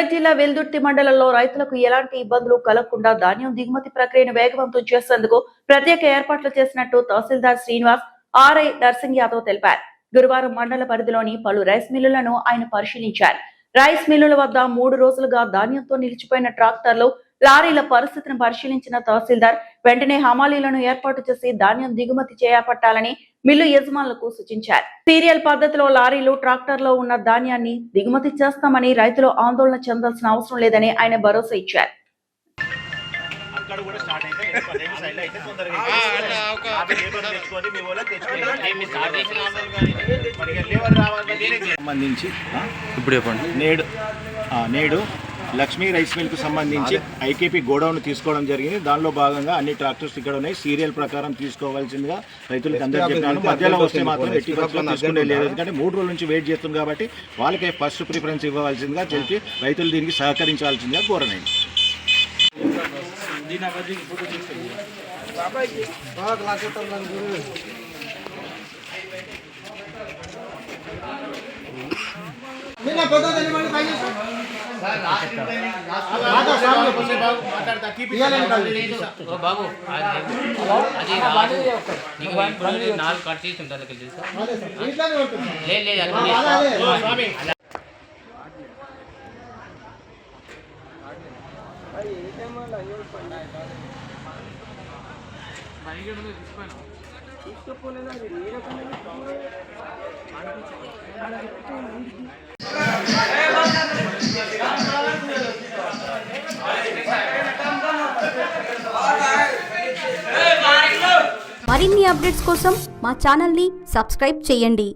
మెదక్ జిల్లా వెల్దుర్తి మండలంలో రైతులకు ఎలాంటి ఇబ్బందులు కలగకుండా ధాన్యం దిగుమతి ప్రక్రియను వేగవంతం చేసేందుకు ప్రత్యేక ఏర్పాట్లు చేసినట్టు తహసీల్దార్ శ్రీనివాస్ ఆర్ఐ నర్సింగ్ యాదవ్ తెలిపారు. గురువారం మండల పరిధిలోని పలు రైస్ మిల్లులను ఆయన పరిశీలించారు. రైస్ మిల్లుల వద్ద 3 రోజులుగా ధాన్యంతో నిలిచిపోయిన ట్రాక్టర్లు, లారీల పరిస్థితిని పరిశీలించిన తహసీల్దార్ వెంటనే హమాలీలను ఏర్పాటు చేసి ధాన్యం దిగుమతి చేపట్టాలని మిల్లు యజమానులకు సూచించారు. సీరియల్ పద్ధతిలో లారీలు, ట్రాక్టర్లో ఉన్న ధాన్యాన్ని దిగుమతి చేస్తామని రైతులు ఆందోళన చెందాల్సిన అవసరం లేదని ఆయన భరోసా ఇచ్చారు. నేడు లక్ష్మీ రైస్ మిల్ కు సంబంధించి ఐకేపీ గోడౌన్ తీసుకోవడం జరిగింది. దానిలో భాగంగా అన్ని ట్రాక్టర్స్ ఇక్కడ ఉన్నాయి. సీరియల్ ప్రకారం తీసుకోవాల్సిందిగా రైతులకు అందరికీ చెప్పాను. మధ్యలో వస్తే మాత్రం ఎట్టి పరిస్థితుల్లో తీసుకునే లేదు. ఎందుకంటే 3 రోజుల నుంచి వెయిట్ చేస్తుంది కాబట్టి వాళ్ళకే ఫస్ట్ ప్రిఫరెన్స్ ఇవ్వవలసిందిగా తెలిపి రైతులు దీనికి సహకరించాల్సిందిగా కోరనండి. బాబు అది 4 కట్ చేసి ఉంటుంది మరిన్ని అప్డేట్స్ కోసం మా ఛానల్ని సబ్స్క్రైబ్ చేయండి.